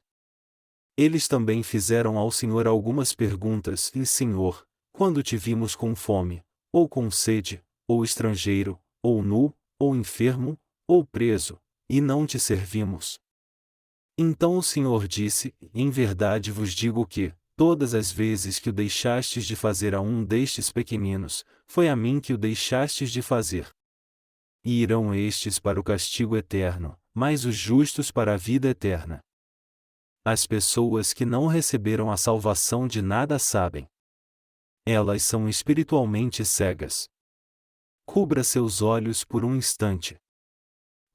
Eles também fizeram ao Senhor algumas perguntas: E Senhor, quando te vimos com fome, ou com sede, ou estrangeiro, ou nu, ou enfermo, ou preso, e não te servimos? Então o Senhor disse: Em verdade vos digo que, todas as vezes que o deixastes de fazer a um destes pequeninos, foi a mim que o deixastes de fazer. E irão estes para o castigo eterno, mas os justos para a vida eterna. As pessoas que não receberam a salvação de nada sabem. Elas são espiritualmente cegas. Cubra seus olhos por um instante.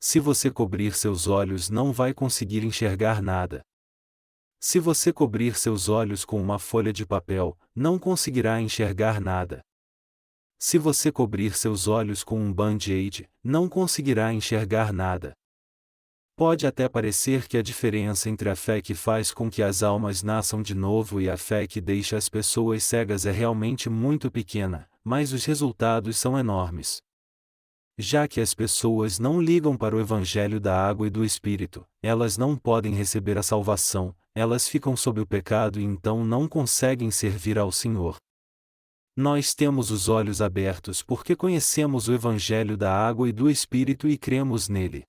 Se você cobrir seus olhos, não vai conseguir enxergar nada. Se você cobrir seus olhos com uma folha de papel, não conseguirá enxergar nada. Se você cobrir seus olhos com um band-aid, não conseguirá enxergar nada. Pode até parecer que a diferença entre a fé que faz com que as almas nasçam de novo e a fé que deixa as pessoas cegas é realmente muito pequena, mas os resultados são enormes. Já que as pessoas não ligam para o Evangelho da água e do Espírito, elas não podem receber a salvação, elas ficam sob o pecado e então não conseguem servir ao Senhor. Nós temos os olhos abertos porque conhecemos o Evangelho da água e do Espírito e cremos nele.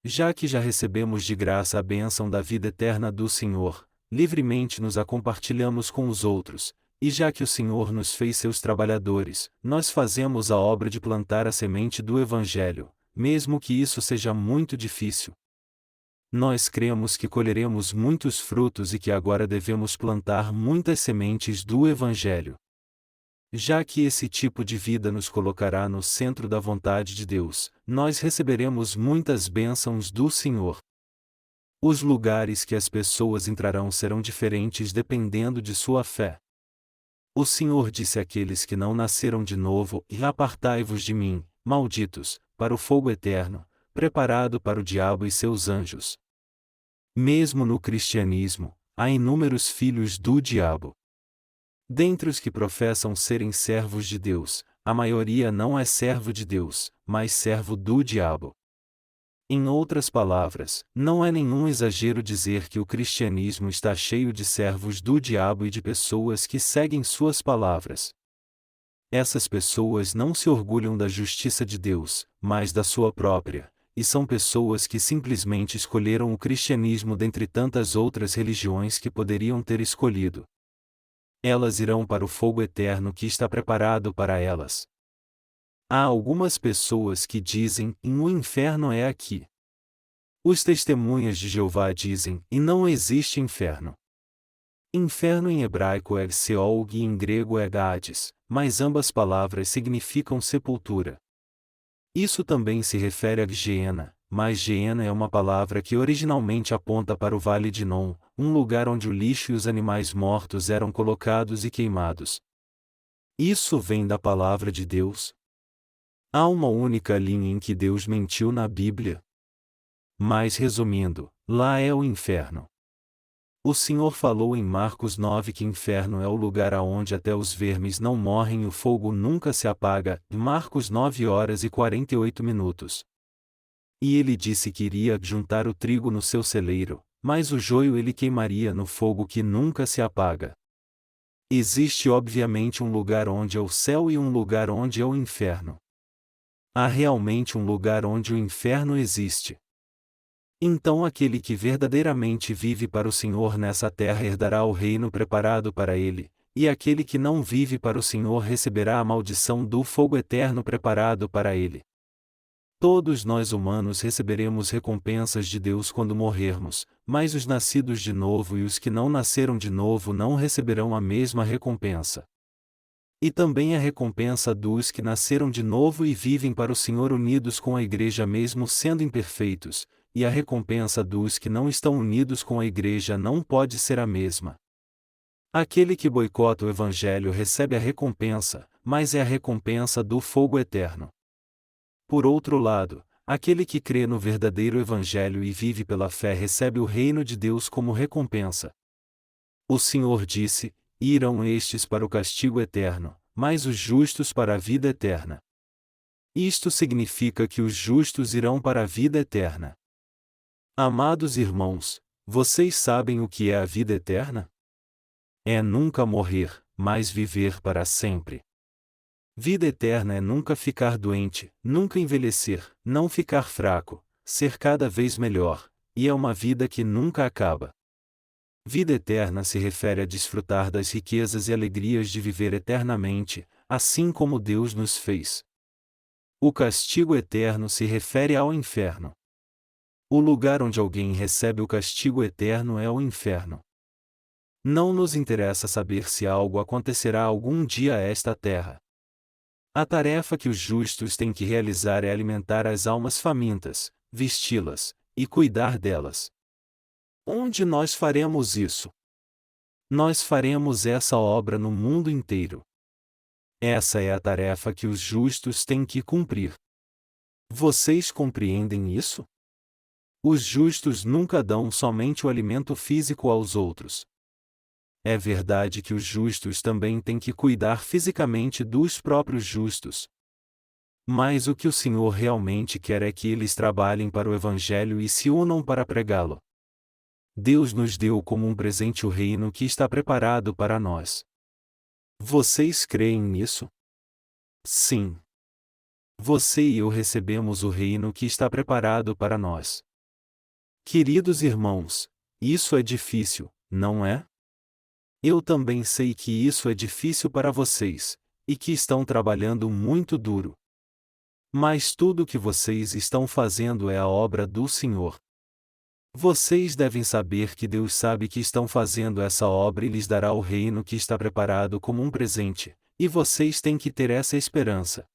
Já que já recebemos de graça a bênção da vida eterna do Senhor, livremente nos a compartilhamos com os outros, e já que o Senhor nos fez seus trabalhadores, nós fazemos a obra de plantar a semente do Evangelho, mesmo que isso seja muito difícil. Nós cremos que colheremos muitos frutos e que agora devemos plantar muitas sementes do Evangelho. Já que esse tipo de vida nos colocará no centro da vontade de Deus, nós receberemos muitas bênçãos do Senhor. Os lugares que as pessoas entrarão serão diferentes dependendo de sua fé. O Senhor disse àqueles que não nasceram de novo: E apartai-vos de mim, malditos, para o fogo eterno, preparado para o diabo e seus anjos. Mesmo no cristianismo, há inúmeros filhos do diabo. Dentre os que professam serem servos de Deus, a maioria não é servo de Deus, mas servo do diabo. Em outras palavras, não é nenhum exagero dizer que o cristianismo está cheio de servos do diabo e de pessoas que seguem suas palavras. Essas pessoas não se orgulham da justiça de Deus, mas da sua própria, e são pessoas que simplesmente escolheram o cristianismo dentre tantas outras religiões que poderiam ter escolhido. Elas irão para o fogo eterno que está preparado para elas. Há algumas pessoas que dizem: o inferno é aqui. Os testemunhas de Jeová dizem: e não existe inferno. Inferno em hebraico é Sheol e em grego é Hades, mas ambas palavras significam sepultura. Isso também se refere a Geena, mas Geena é uma palavra que originalmente aponta para o Vale de Non, um lugar onde o lixo e os animais mortos eram colocados e queimados. Isso vem da palavra de Deus? Há uma única linha em que Deus mentiu na Bíblia. Mas resumindo, lá é o inferno. O Senhor falou em Marcos 9 que inferno é o lugar aonde até os vermes não morrem e o fogo nunca se apaga, Marcos 9 horas e 48 minutos. E ele disse que iria juntar o trigo no seu celeiro, mas o joio ele queimaria no fogo que nunca se apaga. Existe obviamente um lugar onde é o céu e um lugar onde é o inferno. Há realmente um lugar onde o inferno existe. Então aquele que verdadeiramente vive para o Senhor nessa terra herdará o reino preparado para ele, e aquele que não vive para o Senhor receberá a maldição do fogo eterno preparado para ele. Todos nós humanos receberemos recompensas de Deus quando morrermos, mas os nascidos de novo e os que não nasceram de novo não receberão a mesma recompensa. E também a recompensa dos que nasceram de novo e vivem para o Senhor unidos com a igreja mesmo sendo imperfeitos, e a recompensa dos que não estão unidos com a igreja não pode ser a mesma. Aquele que boicota o Evangelho recebe a recompensa, mas é a recompensa do fogo eterno. Por outro lado, aquele que crê no verdadeiro Evangelho e vive pela fé recebe o reino de Deus como recompensa. O Senhor disse: e irão estes para o castigo eterno, mas os justos para a vida eterna. Isto significa que os justos irão para a vida eterna. Amados irmãos, vocês sabem o que é a vida eterna? É nunca morrer, mas viver para sempre. Vida eterna é nunca ficar doente, nunca envelhecer, não ficar fraco, ser cada vez melhor, e é uma vida que nunca acaba. Vida eterna se refere a desfrutar das riquezas e alegrias de viver eternamente, assim como Deus nos fez. O castigo eterno se refere ao inferno. O lugar onde alguém recebe o castigo eterno é o inferno. Não nos interessa saber se algo acontecerá algum dia a esta terra. A tarefa que os justos têm que realizar é alimentar as almas famintas, vesti-las, e cuidar delas. Onde nós faremos isso? Nós faremos essa obra no mundo inteiro. Essa é a tarefa que os justos têm que cumprir. Vocês compreendem isso? Os justos nunca dão somente o alimento físico aos outros. É verdade que os justos também têm que cuidar fisicamente dos próprios justos. Mas o que o Senhor realmente quer é que eles trabalhem para o Evangelho e se unam para pregá-lo. Deus nos deu como um presente o reino que está preparado para nós. Vocês creem nisso? Sim. Você e eu recebemos o reino que está preparado para nós. Queridos irmãos, isso é difícil, não é? Eu também sei que isso é difícil para vocês, e que estão trabalhando muito duro. Mas tudo o que vocês estão fazendo é a obra do Senhor. Vocês devem saber que Deus sabe que estão fazendo essa obra e lhes dará o reino que está preparado como um presente, e vocês têm que ter essa esperança.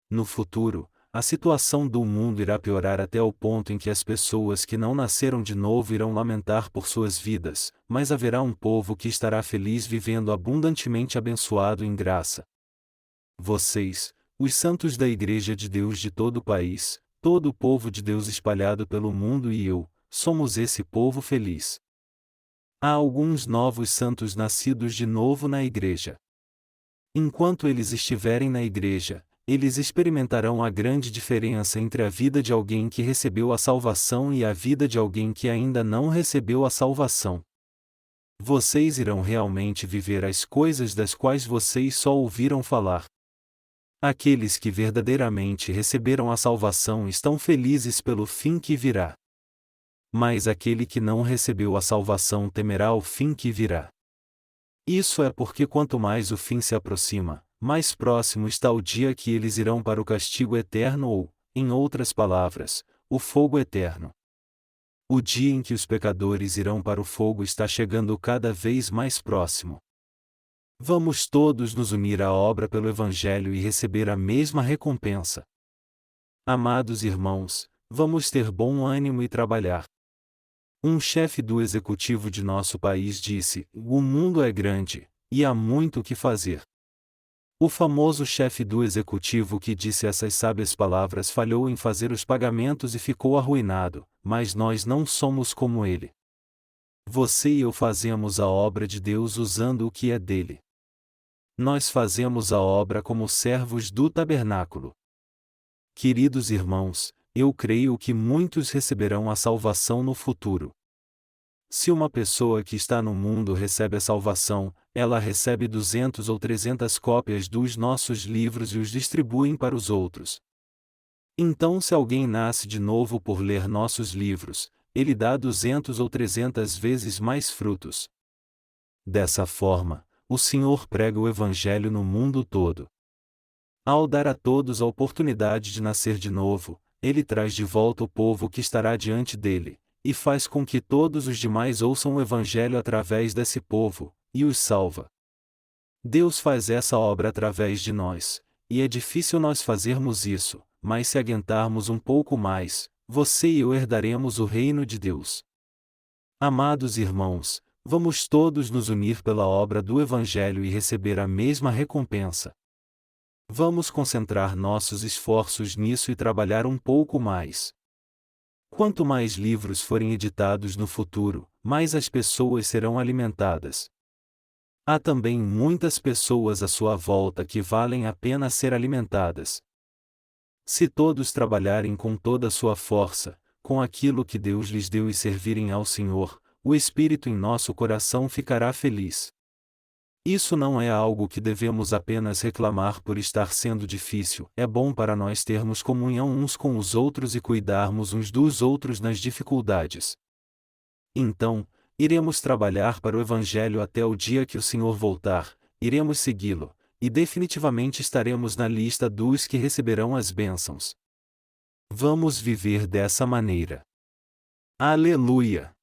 No futuro, a situação do mundo irá piorar até o ponto em que as pessoas que não nasceram de novo irão lamentar por suas vidas, mas haverá um povo que estará feliz vivendo abundantemente abençoado em graça. Vocês, os santos da Igreja de Deus de todo o país, todo o povo de Deus espalhado pelo mundo e eu, somos esse povo feliz. Há alguns novos santos nascidos de novo na Igreja. Enquanto eles estiverem na Igreja, eles experimentarão a grande diferença entre a vida de alguém que recebeu a salvação e a vida de alguém que ainda não recebeu a salvação. Vocês irão realmente viver as coisas das quais vocês só ouviram falar. Aqueles que verdadeiramente receberam a salvação estão felizes pelo fim que virá. Mas aquele que não recebeu a salvação temerá o fim que virá. Isso é porque quanto mais o fim se aproxima, mais próximo está o dia que eles irão para o castigo eterno ou, em outras palavras, o fogo eterno. O dia em que os pecadores irão para o fogo está chegando cada vez mais próximo. Vamos todos nos unir à obra pelo Evangelho e receber a mesma recompensa. Amados irmãos, vamos ter bom ânimo e trabalhar. Um chefe do executivo de nosso país disse: "O mundo é grande, e há muito o que fazer." O famoso chefe do executivo que disse essas sábias palavras falhou em fazer os pagamentos e ficou arruinado, mas nós não somos como ele. Você e eu fazemos a obra de Deus usando o que é dele. Nós fazemos a obra como servos do tabernáculo. Queridos irmãos, eu creio que muitos receberão a salvação no futuro. Se uma pessoa que está no mundo recebe a salvação, ela recebe 200 ou 300 cópias dos nossos livros e os distribuem para os outros. Então, se alguém nasce de novo por ler nossos livros, ele dá 200 ou 300 vezes mais frutos. Dessa forma, o Senhor prega o Evangelho no mundo todo. Ao dar a todos a oportunidade de nascer de novo, ele traz de volta o povo que estará diante dele, e faz com que todos os demais ouçam o Evangelho através desse povo, e os salva. Deus faz essa obra através de nós, e é difícil nós fazermos isso, mas se aguentarmos um pouco mais, você e eu herdaremos o reino de Deus. Amados irmãos, vamos todos nos unir pela obra do Evangelho e receber a mesma recompensa. Vamos concentrar nossos esforços nisso e trabalhar um pouco mais. Quanto mais livros forem editados no futuro, mais as pessoas serão alimentadas. Há também muitas pessoas à sua volta que valem a pena ser alimentadas. Se todos trabalharem com toda a sua força, com aquilo que Deus lhes deu e servirem ao Senhor, o Espírito em nosso coração ficará feliz. Isso não é algo que devemos apenas reclamar por estar sendo difícil, é bom para nós termos comunhão uns com os outros e cuidarmos uns dos outros nas dificuldades. Então, iremos trabalhar para o Evangelho até o dia que o Senhor voltar, iremos segui-lo, e definitivamente estaremos na lista dos que receberão as bênçãos. Vamos viver dessa maneira. Aleluia!